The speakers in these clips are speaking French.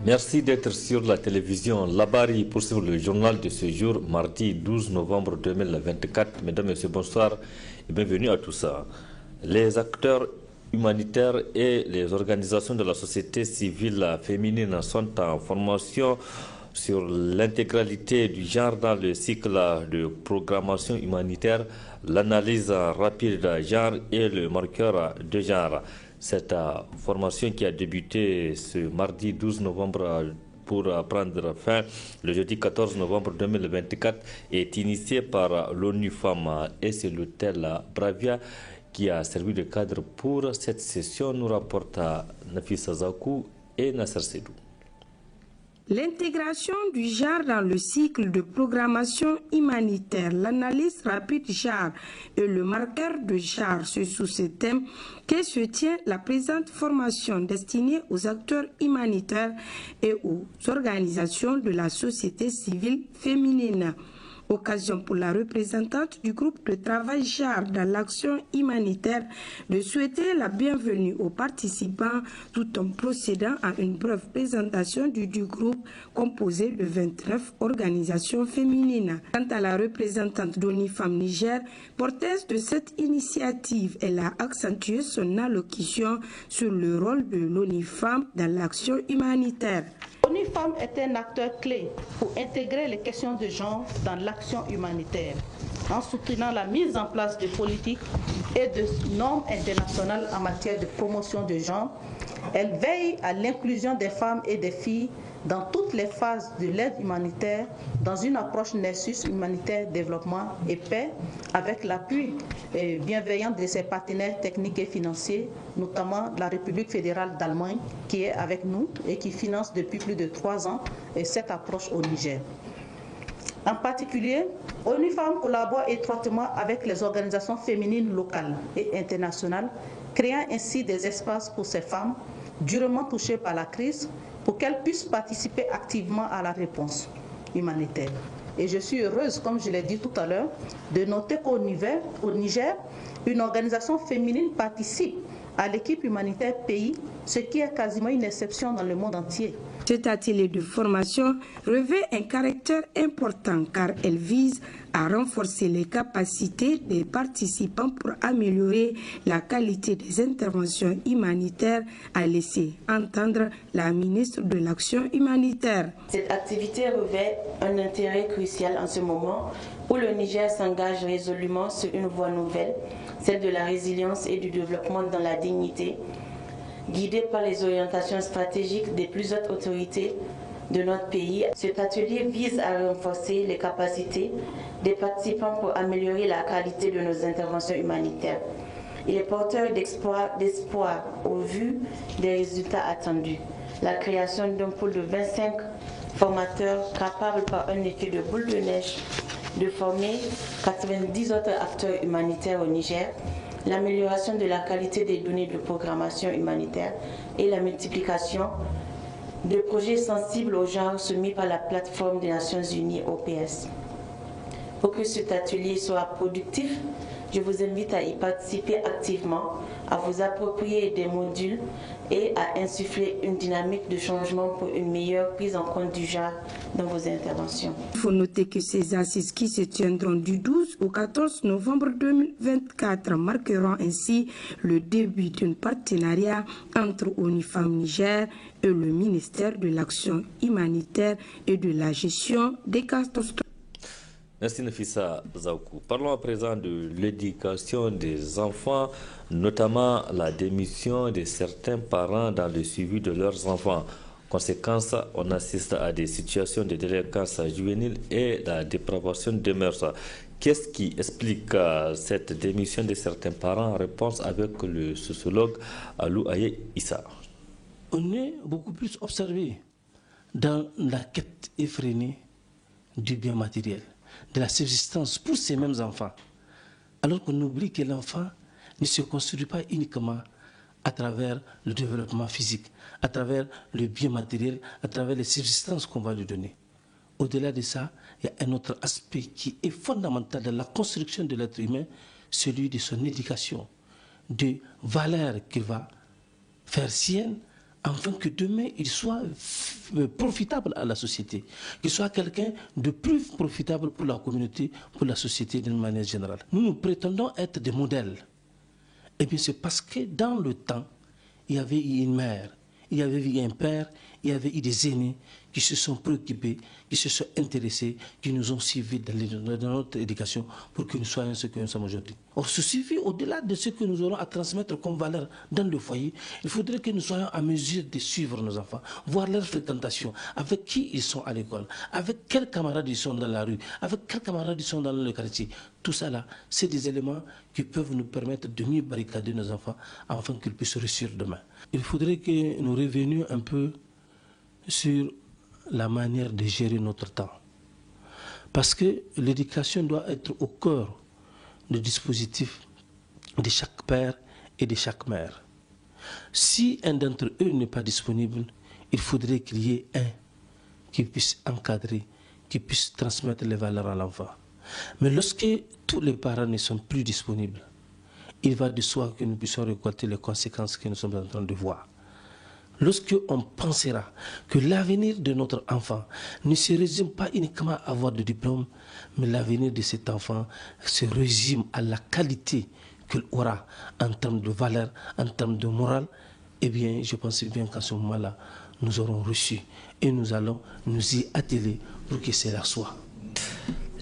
Merci d'être sur la télévision Labari pour suivre le journal de ce jour, mardi 12 novembre 2024. Mesdames et messieurs, bonsoir et bienvenue à tous. Les acteurs humanitaires et les organisations de la société civile féminine sont en formation sur l'intégralité du genre dans le cycle de programmation humanitaire, l'analyse rapide du genre et le marqueur de genre. Cette formation qui a débuté ce mardi 12 novembre pour prendre fin le jeudi 14 novembre 2024 est initiée par l'ONU Femmes et c'est l'hôtel Bravia qui a servi de cadre pour cette session, nous rapporte Nafisa Zakou et Nasser Sedou. L'intégration du genre dans le cycle de programmation humanitaire, l'analyse rapide genre et le marqueur de genre, c'est sous ce thème que se tient la présente formation destinée aux acteurs humanitaires et aux organisations de la société civile féminine. Occasion pour la représentante du groupe de travail genre dans l'action humanitaire de souhaiter la bienvenue aux participants tout en procédant à une brève présentation du groupe composé de 29 organisations féminines. Quant à la représentante d'ONU Femmes Niger, porteuse de cette initiative, elle a accentué son allocution sur le rôle de l'ONU Femmes dans l'action humanitaire. ONU Femmes est un acteur clé pour intégrer les questions de genre dans l'action humanitaire, en soutenant la mise en place de politiques et de normes internationales en matière de promotion de genre. Elle veille à l'inclusion des femmes et des filles dans toutes les phases de l'aide humanitaire, dans une approche nexus humanitaire, développement et paix, avec l'appui bienveillant de ses partenaires techniques et financiers, notamment la République fédérale d'Allemagne, qui est avec nous et qui finance depuis plus de 3 ans cette approche au Niger. En particulier, ONU Femmes collabore étroitement avec les organisations féminines locales et internationales, créant ainsi des espaces pour ces femmes durement touchées par la crise, pour qu'elles puissent participer activement à la réponse humanitaire. Et je suis heureuse, comme je l'ai dit tout à l'heure, de noter qu'au Niger, une organisation féminine participe à l'équipe humanitaire pays, ce qui est quasiment une exception dans le monde entier. Cet atelier de formation revêt un caractère important car elle vise à renforcer les capacités des participants pour améliorer la qualité des interventions humanitaires, a laissé entendre la ministre de l'Action humanitaire. Cette activité revêt un intérêt crucial en ce moment où le Niger s'engage résolument sur une voie nouvelle, celle de la résilience et du développement dans la dignité, guidé par les orientations stratégiques des plus hautes autorités de notre pays. Cet atelier vise à renforcer les capacités des participants pour améliorer la qualité de nos interventions humanitaires. Il est porteur d'espoir au vu des résultats attendus. La création d'un pôle de 25 formateurs capables par un effet de boule de neige de former 90 autres acteurs humanitaires au Niger, l'amélioration de la qualité des données de programmation humanitaire et la multiplication de projets sensibles au genre soumis par la plateforme des Nations Unies OPS. Pour que cet atelier soit productif, je vous invite à y participer activement, à vous approprier des modules et à insuffler une dynamique de changement pour une meilleure prise en compte du genre dans vos interventions. Il faut noter que ces assises qui se tiendront du 12 au 14 novembre 2024 marqueront ainsi le début d'un partenariat entre ONU Femmes Niger et le ministère de l'Action humanitaire et de la gestion des catastrophes. Merci Nafisa Zakou. Parlons à présent de l'éducation des enfants, notamment la démission de certains parents dans le suivi de leurs enfants. Conséquence, on assiste à des situations de délinquance juvénile et la dépravation des mœurs. Qu'est-ce qui explique cette démission de certains parents? Réponse avec le sociologue Alou Aye Issa. On est beaucoup plus observé dans la quête effrénée du bien matériel, de la subsistance pour ces mêmes enfants. Alors qu'on oublie que l'enfant ne se construit pas uniquement à travers le développement physique, à travers le bien matériel, à travers les subsistances qu'on va lui donner. Au-delà de ça, il y a un autre aspect qui est fondamental dans la construction de l'être humain, celui de son éducation, de valeurs qu'il va faire sienne afin que demain il soit profitable à la société, qu'il soit quelqu'un de plus profitable pour la communauté, pour la société d'une manière générale. Nous prétendons être des modèles. Et bien c'est parce que dans le temps, il y avait eu une mère, il y avait eu un père, il y avait eu des aînés qui se sont préoccupés, qui se sont intéressés, qui nous ont suivis dans notre éducation pour que nous soyons ce que nous sommes aujourd'hui. Or, ce suivi, au-delà de ce que nous aurons à transmettre comme valeur dans le foyer, il faudrait que nous soyons à mesure de suivre nos enfants, voir leur fréquentation, avec qui ils sont à l'école, avec quels camarades ils sont dans la rue, avec quels camarades ils sont dans le quartier. Tout ça là, c'est des éléments qui peuvent nous permettre de mieux barricader nos enfants afin qu'ils puissent réussir demain. Il faudrait que nous revenions un peu sur la manière de gérer notre temps. Parce que l'éducation doit être au cœur du dispositif de chaque père et de chaque mère. Si un d'entre eux n'est pas disponible, il faudrait qu'il y ait un qui puisse encadrer, qui puisse transmettre les valeurs à l'enfant. Mais lorsque tous les parents ne sont plus disponibles, il va de soi que nous puissions récolter les conséquences que nous sommes en train de voir. Lorsque on pensera que l'avenir de notre enfant ne se résume pas uniquement à avoir de diplôme, mais l'avenir de cet enfant se résume à la qualité qu'il aura en termes de valeur, en termes de morale, eh bien, je pense bien qu'à ce moment-là, nous aurons reçu et nous allons nous y atteler pour que cela soit.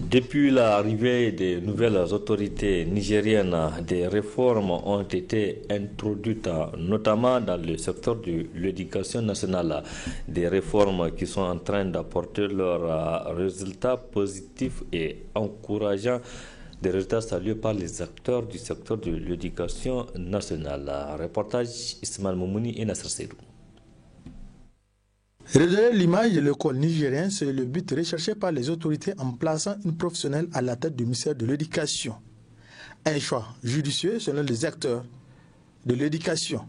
Depuis l'arrivée des nouvelles autorités nigériennes, des réformes ont été introduites, notamment dans le secteur de l'éducation nationale. Des réformes qui sont en train d'apporter leurs résultats positifs et encourageants, des résultats salués par les acteurs du secteur de l'éducation nationale. Reportage Ismaël Moumouni et Nasser Seydou. Redonner l'image de l'école nigérienne, c'est le but recherché par les autorités en plaçant une professionnelle à la tête du ministère de l'Éducation. Un choix judicieux selon les acteurs de l'éducation.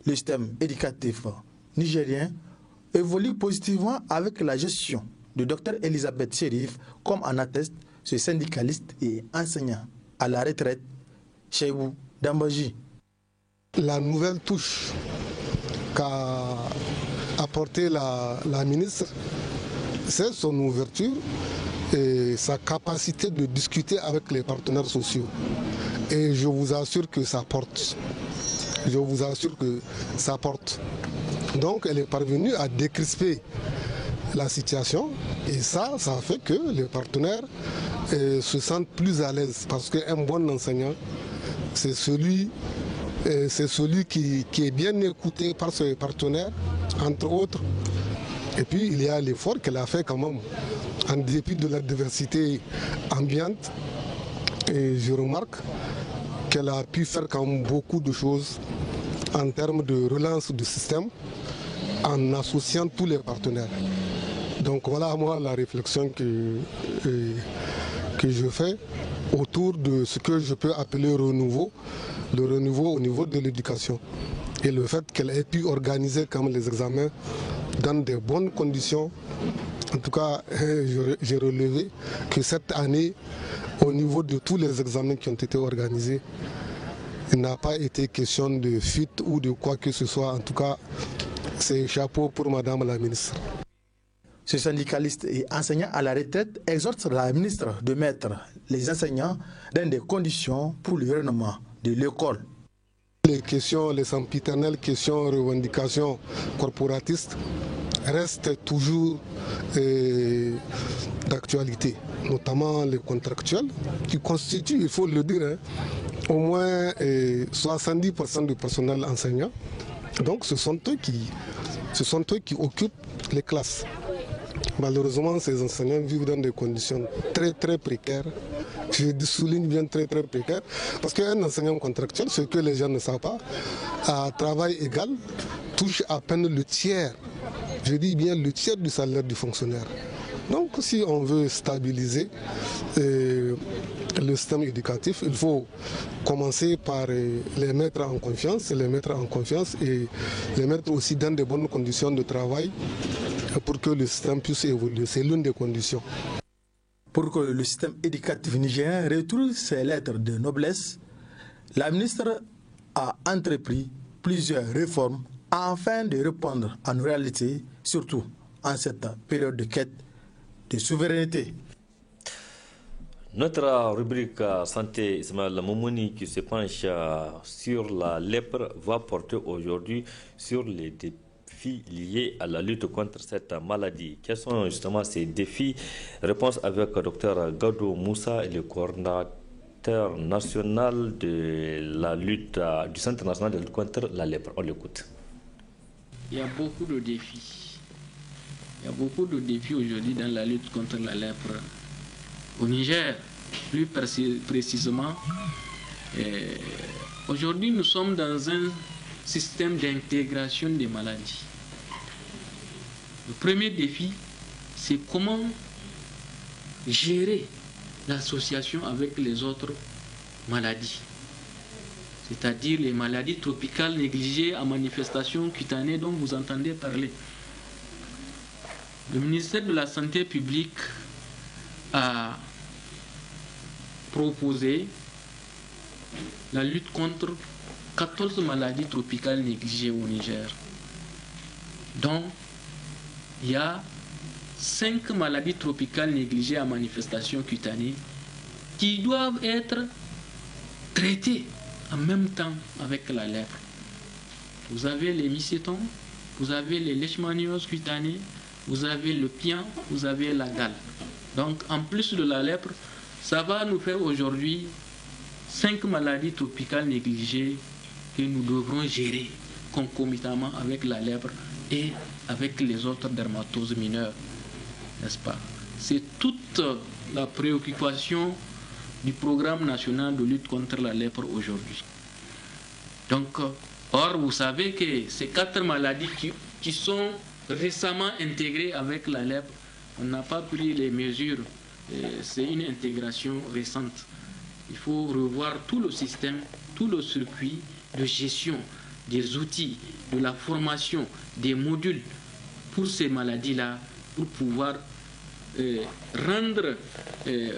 Le système éducatif nigérien évolue positivement avec la gestion de Dr Elisabeth Chérif, comme en atteste ce syndicaliste et enseignant à la retraite, Cheibou Dambaji. La nouvelle touche qu'a apporté la ministre, c'est son ouverture et sa capacité de discuter avec les partenaires sociaux. Et je vous assure que ça porte. Je vous assure que ça porte. Donc elle est parvenue à décrisper la situation et ça fait que les partenaires se sentent plus à l'aise parce qu'un bon enseignant, c'est celui qui est bien écouté par ses partenaires, entre autres. Et puis il y a l'effort qu'elle a fait quand même, en dépit de la diversité ambiante. Et je remarque qu'elle a pu faire quand même beaucoup de choses en termes de relance du système, en associant tous les partenaires. Donc voilà moi la réflexion que je fais autour de ce que je peux appeler renouveau, le renouveau au niveau de l'éducation. Et le fait qu'elle ait pu organiser comme les examens dans de bonnes conditions. En tout cas, j'ai relevé que cette année, au niveau de tous les examens qui ont été organisés, il n'a pas été question de fuite ou de quoi que ce soit. En tout cas, c'est chapeau pour Madame la ministre. Ce syndicaliste et enseignant à la retraite exhorte la ministre de mettre les enseignants dans des conditions pour le rayonnement de l'école. Les questions, les sempiternelles questions, revendications corporatistes restent toujours d'actualité, notamment les contractuels qui constituent, il faut le dire, au moins 70% du personnel enseignant. Donc ce sont eux qui occupent les classes. Malheureusement, ces enseignants vivent dans des conditions très très précaires. Je souligne bien très très précaires. Parce qu'un enseignant contractuel, ce que les gens ne savent pas, à travail égal, touche à peine le tiers. Je dis bien le tiers du salaire du fonctionnaire. Donc si on veut stabiliser le système éducatif, il faut commencer par les mettre en confiance et les mettre aussi dans de bonnes conditions de travail pour que le système puisse évoluer. C'est l'une des conditions. Pour que le système éducatif nigérien retrouve ses lettres de noblesse, la ministre a entrepris plusieurs réformes afin de répondre à nos réalités, surtout en cette période de quête de souveraineté. Notre rubrique santé, Ismaël Moumouni, qui se penche sur la lèpre, va porter aujourd'hui sur les défis liés à la lutte contre cette maladie. Quels sont justement ces défis? Réponse avec le Dr Gado Moussa, le coordinateur national de la lutte du Centre national de lutte contre la lèpre. On l'écoute. Il y a beaucoup de défis. Il y a beaucoup de défis aujourd'hui dans la lutte contre la lèpre. Au Niger, plus précisément, aujourd'hui nous sommes dans un système d'intégration des maladies. Le premier défi, c'est comment gérer l'association avec les autres maladies, c'est-à-dire les maladies tropicales négligées à manifestation cutanée dont vous entendez parler. Le ministère de la Santé publique a proposé la lutte contre 14 maladies tropicales négligées au Niger, dont il y a 5 maladies tropicales négligées à manifestation cutanée qui doivent être traitées en même temps avec la lèpre. Vous avez les mycétomes, vous avez les leishmanioses cutanées, vous avez le pian, vous avez la gale. Donc en plus de la lèpre, ça va nous faire aujourd'hui 5 maladies tropicales négligées que nous devrons gérer concomitamment avec la lèpre et avec les autres dermatoses mineures, n'est-ce pas? C'est toute la préoccupation du programme national de lutte contre la lèpre aujourd'hui. Donc, or, vous savez que ces 4 maladies qui sont récemment intégrées avec la lèpre, on n'a pas pris les mesures, c'est une intégration récente. Il faut revoir tout le système, tout le circuit de gestion des outils, de la formation, des modules pour ces maladies-là, pour pouvoir rendre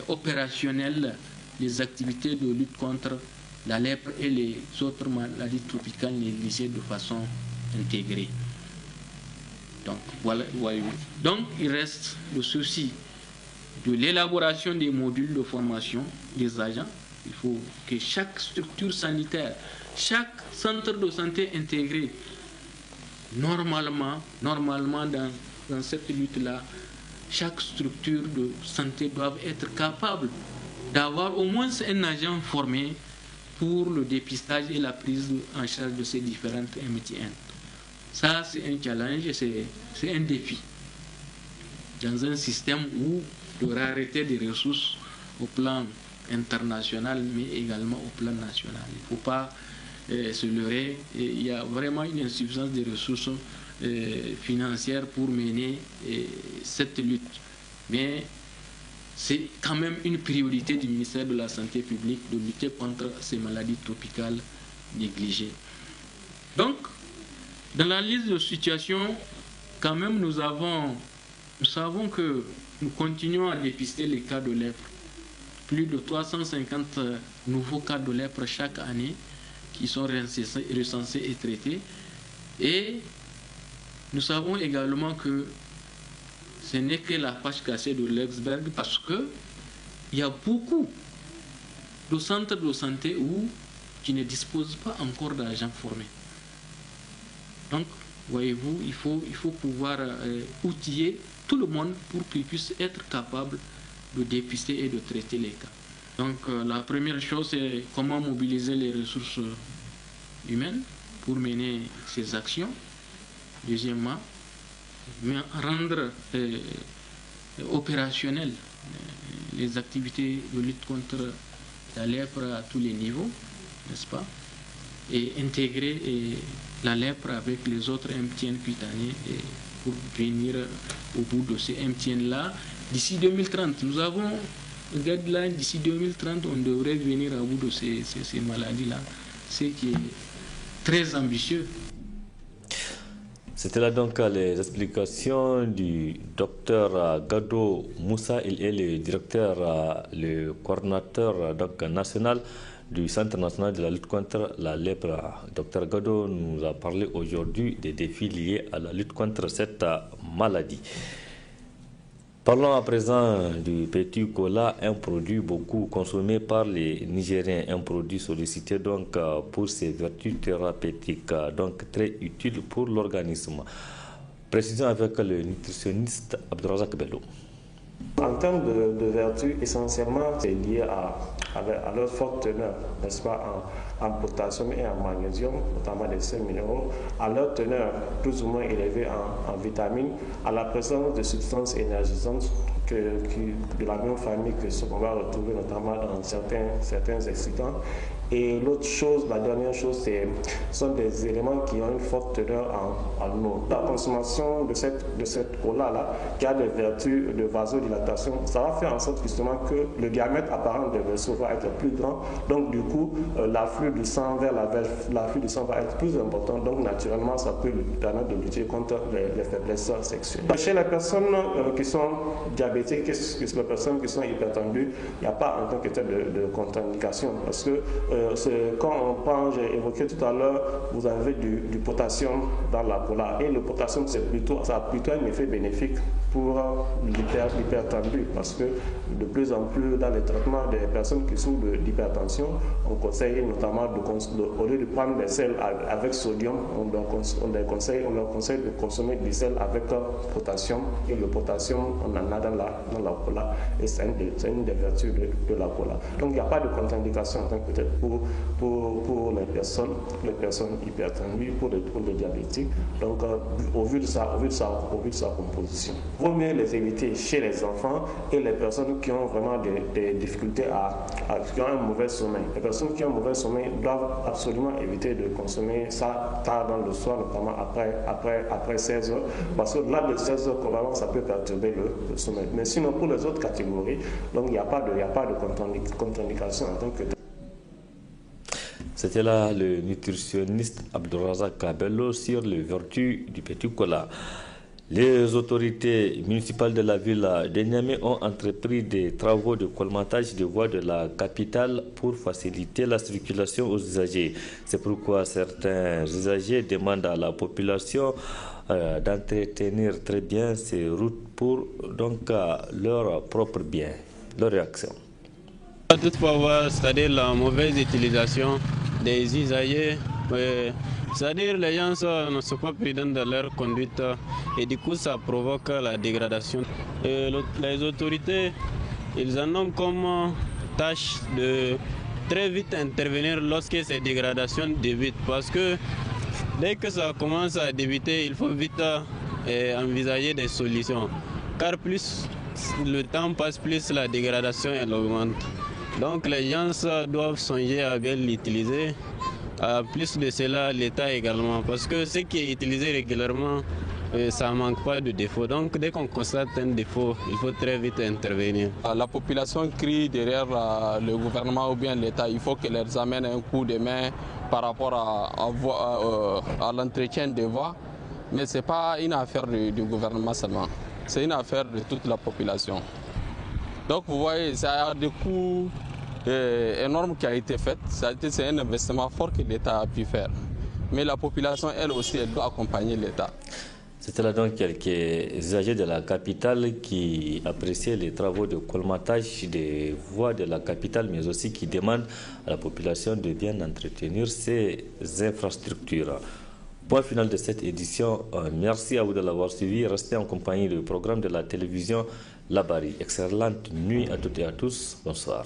opérationnelles les activités de lutte contre la lèpre et les autres maladies tropicales négligées de façon intégrée. Donc, voilà. Donc, il reste le souci de l'élaboration des modules de formation des agents. Il faut que chaque structure sanitaire, chaque centre de santé intégré, normalement dans cette lutte-là, chaque structure de santé doit être capable d'avoir au moins un agent formé pour le dépistage et la prise en charge de ces différentes MTN. Ça, c'est un challenge, c'est un défi. Dans un système où de rareté des ressources au plan international, mais également au plan national. Il ne faut pas se leurrer. Il y a vraiment une insuffisance des ressources financières pour mener cette lutte. Mais c'est quand même une priorité du ministère de la Santé publique de lutter contre ces maladies tropicales négligées. Donc, dans la liste de situations, quand même, nous savons que nous continuons à dépister les cas de lèpre. Plus de 350 nouveaux cas de lèpre chaque année qui sont recensés et traités. Et nous savons également que ce n'est que la face cassée de l'iceberg parce qu'il y a beaucoup de centres de santé qui ne disposent pas encore d'agents formés. Donc, voyez-vous, il faut pouvoir outiller tout le monde pour qu'ils puissent être capables de dépister et de traiter les cas. Donc, la première chose, c'est comment mobiliser les ressources humaines pour mener ces actions. Deuxièmement, rendre opérationnelles les activités de lutte contre la lèpre à tous les niveaux, n'est-ce pas? Et intégrer la lèpre avec les autres MTN cutanés pour venir au bout de ces MTN-là. D'ici 2030, nous avons un deadline, d'ici 2030, on devrait venir au bout de ces maladies-là, ce qui est très ambitieux. C'était là donc les explications du docteur Gado Moussa. Il est le directeur, le coordinateur donc, national du Centre national de la lutte contre la lèpre. Dr Gado nous a parlé aujourd'hui des défis liés à la lutte contre cette maladie. Parlons à présent du petit cola, un produit beaucoup consommé par les Nigériens, un produit sollicité donc pour ses vertus thérapeutiques, donc très utile pour l'organisme. Précisons avec le nutritionniste Abdourazak Bello. En termes de vertus, essentiellement, c'est lié à leur forte teneur, n'est-ce pas, en potassium et en magnésium, notamment des sels minéraux, à leur teneur plus ou moins élevée en vitamines, à la présence de substances énergisantes de la même famille que ce qu'on va retrouver notamment dans certains excitants. Et l'autre chose, la dernière chose, ce sont des éléments qui ont une forte teneur en eau. La consommation de cette cola-là, qui a des vertus de vasodilatation, ça va faire en sorte justement que le diamètre apparent des vaisseaux va être plus grand. Donc du coup, l'afflux du sang vers l'afflux du sang va être plus important. Donc naturellement, ça peut lui permettre de lutter contre les faiblesses sexuelles. Chez les personnes qui sont diabétiques, les personnes qui sont hypertendues, il n'y a pas en tant que tel de contre-indication. Parce que quand on prend, j'ai évoqué tout à l'heure, vous avez du potassium dans la cola. Et le potassium, ça a plutôt un effet bénéfique pour l'hypertendu. Parce que de plus en plus, dans les traitements des personnes qui souffrent d'hypertension, on conseille notamment, au lieu de prendre des sels avec sodium, on leur conseille de consommer du sel avec potassium. Et le potassium, on en a dans la cola. Et c'est une des vertus de la cola. Donc il n'y a pas de contre-indication en tant que peut-être pour les personnes hypertendues, pour les diabétiques. Donc au vu de sa composition. Il vaut mieux les éviter chez les enfants et les personnes qui ont vraiment des difficultés qui ont un mauvais sommeil. Les personnes qui ont un mauvais sommeil doivent absolument éviter de consommer ça tard dans le soir, notamment après 16 heures, parce que au-delà de 16 heures, probablement ça peut perturber le sommeil. Mais sinon, pour les autres catégories, donc il n'y a pas de contre-indication en tant que tel. C'était là le nutritionniste Abdourazak Bello sur les vertus du petit cola. Les autorités municipales de la ville de Niamey ont entrepris des travaux de colmatage des voies de la capitale pour faciliter la circulation aux usagers. C'est pourquoi certains usagers demandent à la population d'entretenir très bien ces routes pour donc leur propre bien. Leur réaction. Toutefois, c'est-à-dire la mauvaise utilisation des usagers, c'est-à-dire les gens ne sont pas prudents dans leur conduite et du coup ça provoque la dégradation. Les autorités, ils en ont comme tâche de très vite intervenir lorsque ces dégradations débutent, parce que dès que ça commence à débuter, il faut vite envisager des solutions, car plus le temps passe, plus la dégradation elle augmente. Donc les gens doivent songer à bien l'utiliser. Plus de cela, l'État également, parce que ce qui est utilisé régulièrement, ça ne manque pas de défauts. Donc dès qu'on constate un défaut, il faut très vite intervenir. La population crie derrière le gouvernement ou bien l'État. Il faut qu'ils leur amènent un coup de main par rapport à l'entretien des voies. Mais ce n'est pas une affaire du gouvernement seulement, c'est une affaire de toute la population. Donc vous voyez, ça a des coûts énorme qui a été faite. C'est un investissement fort que l'État a pu faire. Mais la population, elle aussi, elle doit accompagner l'État. C'était là donc quelques usagers de la capitale qui appréciaient les travaux de colmatage des voies de la capitale, mais aussi qui demandent à la population de bien entretenir ces infrastructures. Point final de cette édition. Merci à vous de l'avoir suivi. Restez en compagnie du programme de la télévision Labari. Excellente nuit à toutes et à tous. Bonsoir.